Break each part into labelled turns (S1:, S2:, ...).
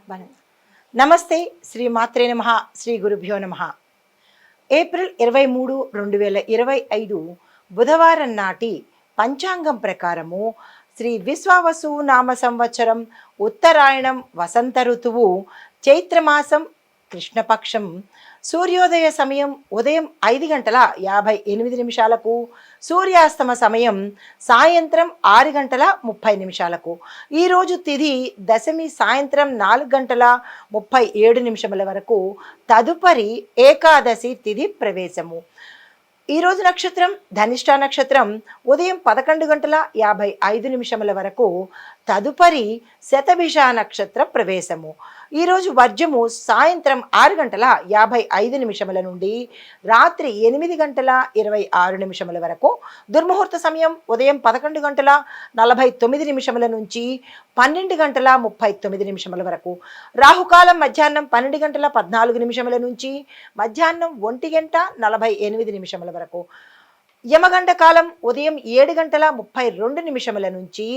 S1: నమస్తే. శ్రీ మాత్రే నమః. శ్రీ గురుభ్యో నమః. ఏప్రిల్ 23, 2025 బుధవారం నాటి పంచాంగం ప్రకారము శ్రీ విశ్వావసు నామ సంవత్సరం ఉత్తరాయణం వసంత ఋతువు చైత్రమాసం కృష్ణపక్షం సూర్యోదయ సమయం ఉదయం 5:58 సూర్యాస్తమ సమయం సాయంత్రం 6:30 ఈరోజు తిథి దశమి సాయంత్రం 4:37 వరకు. తదుపరి ఏకాదశి తిథి ప్రవేశము. ఈరోజు నక్షత్రం ధనిష్ట నక్షత్రం ఉదయం 11:55 వరకు. తదుపరి శతభిష నక్షత్ర ప్రవేశము. ఈరోజు వర్జము సాయంత్రం 6:55 నుండి రాత్రి 8:26 వరకు. దుర్ముహూర్త సమయం ఉదయం 11:49 నుంచి 12:39 వరకు. రాహుకాలం మధ్యాహ్నం 12:14 నుంచి మధ్యాహ్నం 1:48 వరకు. యమగండ కాలం ఉదయం 7:32 నుంచి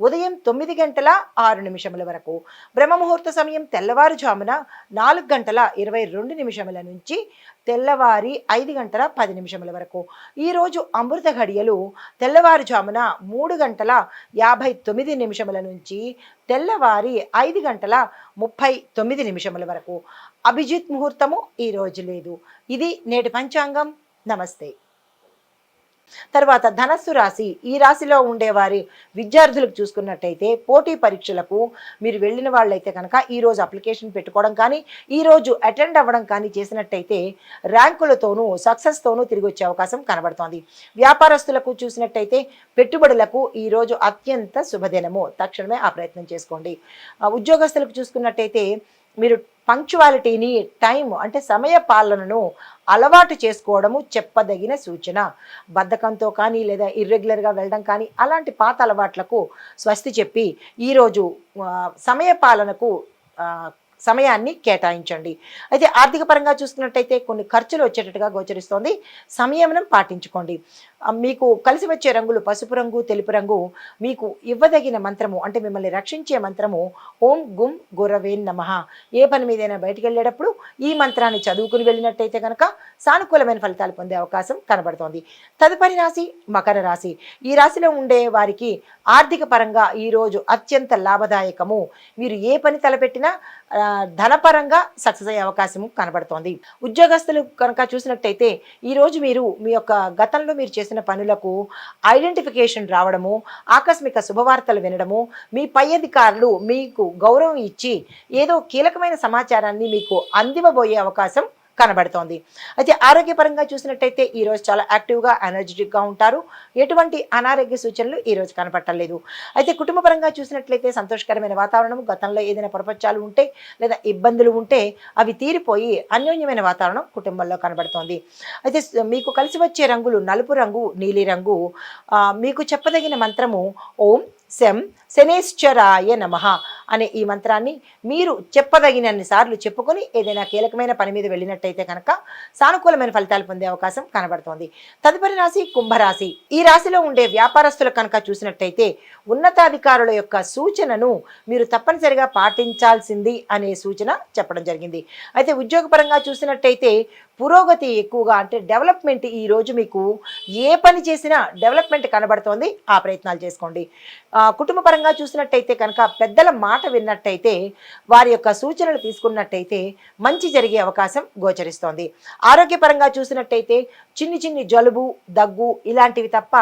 S1: ఉదయం 9:06 వరకు. బ్రహ్మముహూర్త సమయం తెల్లవారుజామున 4:22 నుంచి తెల్లవారి 5:10 వరకు. ఈరోజు అమృత ఘడియలు తెల్లవారుజామున 3:59 నుంచి తెల్లవారి 5:39 వరకు. అభిజిత్ ముహూర్తము ఈరోజు లేదు. ఇది నేటి పంచాంగం. నమస్తే. తర్వాత ధనస్సు రాశి. ఈ రాశిలో ఉండేవారి విద్యార్థులకు చూసుకున్నట్టయితే పోటీ పరీక్షలకు మీరు వెళ్ళిన వాళ్ళైతే కనుక ఈరోజు అప్లికేషన్ పెట్టుకోవడం కానీ ఈరోజు అటెండ్ అవ్వడం కానీ చేసినట్టయితే ర్యాంకులతోనూ సక్సెస్తోనూ తిరిగి వచ్చే అవకాశం కనబడుతోంది. వ్యాపారస్తులకు చూసినట్టయితే పెట్టుబడులకు ఈరోజు అత్యంత శుభదినము. తక్షణమే ఆ ప్రయత్నం చేసుకోండి. ఉద్యోగస్తులకు చూసుకున్నట్టయితే మీరు పంక్చువాలిటీని టైం అంటే సమయ పాలనను అలవాటు చేసుకోవడము చెప్పదగిన సూచన. బద్ధకంతో కానీ లేదా ఇర్రెగ్యులర్గా వెళ్ళడం కానీ అలాంటి పాత అలవాట్లకు స్వస్తి చెప్పి ఈరోజు సమయ పాలనకు సమయాన్ని కేటాయించండి. అయితే ఆర్థిక పరంగా చూసుకున్నట్టయితే కొన్ని ఖర్చులు వచ్చేటట్టుగా గోచరిస్తోంది. సంయమనం పాటించుకోండి. మీకు కలిసి వచ్చే రంగులు పసుపు రంగు, తెలుపు రంగు. మీకు ఇవ్వదగిన మంత్రము అంటే మిమ్మల్ని రక్షించే మంత్రము ఓం గుం గురవే నమః. ఏ పని మీదైనా బయటికి వెళ్ళేటప్పుడు ఈ మంత్రాన్ని చదువుకుని వెళ్ళినట్టయితే కనుక సానుకూలమైన ఫలితాలు పొందే అవకాశం కనబడుతోంది. తదుపరి రాశి మకర రాశి. ఈ రాశిలో ఉండే వారికి ఆర్థిక పరంగా ఈరోజు అత్యంత లాభదాయకము. మీరు ఏ పని తలపెట్టినా ధనపరంగా సక్సెస్ అయ్యే అవకాశం కనబడుతోంది. ఉద్యోగస్తులు కనుక చూసినట్టయితే ఈరోజు మీరు మీ యొక్క గతంలో మీరు చేసిన పనులకు ఐడెంటిఫికేషన్ రావడము, ఆకస్మిక శుభవార్తలు వినడము, మీ పై అధికారులు మీకు గౌరవం ఇచ్చి ఏదో కీలకమైన సమాచారాన్ని మీకు అందివ్వబోయే అవకాశం కనబడుతోంది. అయితే ఆరోగ్యపరంగా చూసినట్టయితే ఈరోజు చాలా యాక్టివ్గా ఎనర్జెటిక్గా ఉంటారు. ఎటువంటి అనారోగ్య సూచనలు ఈరోజు కనపట్టలేదు. అయితే కుటుంబపరంగా చూసినట్లయితే సంతోషకరమైన వాతావరణం. గతంలో ఏదైనా పొరపచ్చాలు ఉంటే లేదా ఇబ్బందులు ఉంటే అవి తీరిపోయి అన్యోన్యమైన వాతావరణం కుటుంబంలో కనబడుతోంది. అయితే మీకు కలిసి వచ్చే రంగులు నలుపు రంగు, నీలి రంగు. మీకు చెప్పదగిన మంత్రము ఓం శం శనేశ్వరాయ నమః అనే ఈ మంత్రాన్ని మీరు చెప్పదగినన్ని సార్లు చెప్పుకొని ఏదైనా కీలకమైన పని మీద వెళ్ళినట్టయితే కనుక సానుకూలమైన ఫలితాలు పొందే అవకాశం కనబడుతోంది. తదుపరి రాశి కుంభరాశి. ఈ రాశిలో ఉండే వ్యాపారస్తులు కనుక చూసినట్టయితే ఉన్నతాధికారుల యొక్క సూచనను మీరు తప్పనిసరిగా పాటించాల్సింది అనే సూచన చెప్పడం జరిగింది. అయితే ఉద్యోగపరంగా చూసినట్టయితే పురోగతి ఎక్కువగా అంటే డెవలప్మెంట్ ఈరోజు మీకు ఏ పని చేసినా డెవలప్మెంట్ కనబడుతోంది. ఆ ప్రయత్నాలు చేసుకోండి. కుటుంబ పరంగా చూసినట్టయితే కనుక పెద్దల మాట విన్నట్టయితే వారి యొక్క సూచనలు తీసుకున్నట్టయితే మంచి జరిగే అవకాశం గోచరిస్తోంది. ఆరోగ్యపరంగా చూసినట్టయితే చిన్ని జలుబు, దగ్గు ఇలాంటివి తప్ప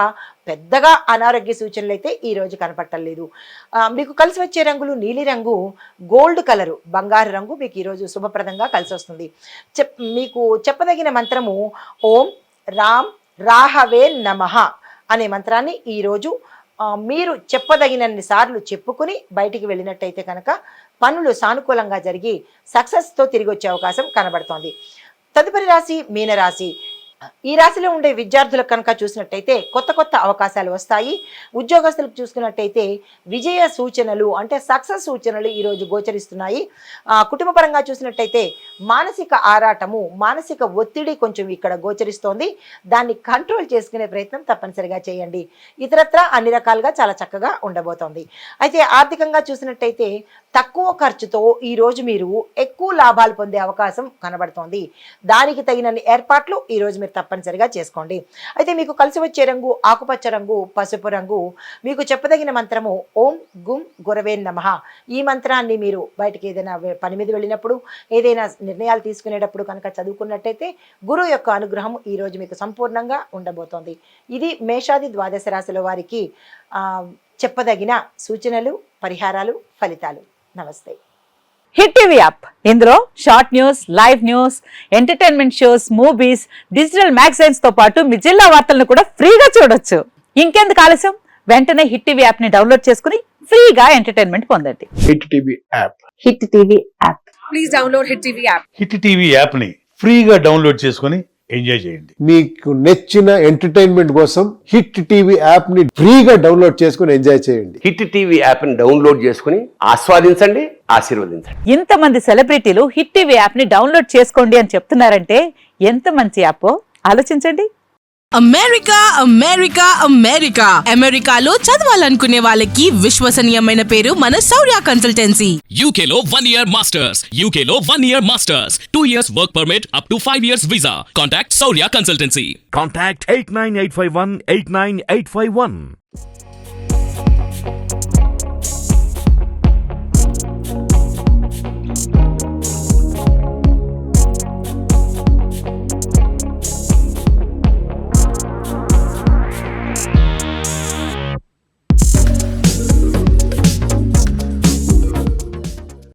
S1: పెద్దగా అనారోగ్య సూచనలు అయితే ఈరోజు కనపట్టలేదు. మీకు కలిసి వచ్చే రంగులు నీలి రంగు, గోల్డ్ కలరు, బంగారు రంగు మీకు ఈరోజు శుభప్రదంగా కలిసి వస్తుంది. మీకు చెప్పదగిన మంత్రము ఓం రామ్ రాహవే నమః అనే మంత్రాన్ని ఈరోజు మీరు చెప్పదగినన్ని సార్లు చెప్పుకుని బయటికి వెళ్ళినట్టయితే కనుక పనులు సానుకూలంగా జరిగి సక్సెస్తో తిరిగి వచ్చే అవకాశం కనబడుతోంది. తదుపరి రాశి మీనరాశి. ఈ రాశిలో ఉండే విద్యార్థులకు కనుక చూసినట్టయితే కొత్త కొత్త అవకాశాలు వస్తాయి. ఉద్యోగస్తులకు చూసుకున్నట్టయితే విజయ సూచనలు అంటే సక్సెస్ సూచనలు ఈరోజు గోచరిస్తున్నాయి. కుటుంబ పరంగా చూసినట్టయితే మానసిక ఆరాటము, మానసిక ఒత్తిడి కొంచెం ఇక్కడ గోచరిస్తోంది. దాన్ని కంట్రోల్ చేసుకునే ప్రయత్నం తప్పనిసరిగా చేయండి. ఇతరత్రా అన్ని రకాలుగా చాలా చక్కగా ఉండబోతోంది. అయితే ఆర్థికంగా చూసినట్టయితే తక్కువ ఖర్చుతో ఈరోజు మీరు ఎక్కువ లాభాలు పొందే అవకాశం కనబడుతోంది. దానికి తగినన్ని ఏర్పాట్లు ఈరోజు మీరు తప్పనిసరిగా చేసుకోండి. అయితే మీకు కలిసి వచ్చే రంగు ఆకుపచ్చ రంగు, పసుపు రంగు. మీకు చెప్పదగిన మంత్రము ఓం గుం గురవే నమః. ఈ మంత్రాన్ని మీరు బయటకు ఏదైనా పని మీద వెళ్ళినప్పుడు, ఏదైనా నిర్ణయాలు తీసుకునేటప్పుడు కనుక చదువుకున్నట్టయితే గురువు యొక్క అనుగ్రహం ఈరోజు మీకు సంపూర్ణంగా ఉండబోతోంది. ఇది మేషాది ద్వాదశ రాశుల వారికి చెప్పదగిన సూచనలు, పరిహారాలు, ఫలితాలు. నమస్తే.
S2: హిట్ టీవీ యాప్, ఇందులో short news, live news, entertainment shows, movies, digital magazines తో పాటు మీ జిల్లా వార్తలను కూడా ఫ్రీగా చూడొచ్చు. ఇంకెందుకు ఆలస్యం, వెంటనే హిట్ టీవీ యాప్ ని డౌన్లోడ్ చేసుకుని ఫ్రీగా ఎంటర్టైన్మెంట్ పొందండి.
S3: Hit TV app.
S2: Hit TV app.
S4: Please download hit TV app.
S5: Hit TV app ని ఫ్రీగా డౌన్లోడ్ చేసుకుని ఎంజాయ్ చేయండి.
S3: మీకు నచ్చిన ఎంటర్టైన్మెంట్ కోసం హిట్ టీవీ యాప్ ని ఫ్రీగా డౌన్లోడ్ చేసుకుని ఎంజాయ్ చేయండి.
S6: హిట్ టీవీ యాప్ ని డౌన్లోడ్ చేసుకుని ఆస్వాదించండి, ఆశీర్వదించండి.
S2: ఇంతమంది సెలబ్రిటీలు హిట్ టీవీ యాప్ ని డౌన్లోడ్ చేసుకోండి అని చెప్తున్నారంటే ఎంత మంచి యాప్ ఆలోచించండి.
S4: అమెరికా అమెరికా అమెరికా అమెరికాలో చదవాలనుకునే వాళ్ళకి విశ్వసనీయమైన పేరు మన శౌర్య కన్సల్టెన్సీ.
S7: UK లో 1 year masters. UK లో 1 year masters. 2 years work permit up to 5 years visa. Contact Saurya Consultancy.
S8: Contact 89851 89851.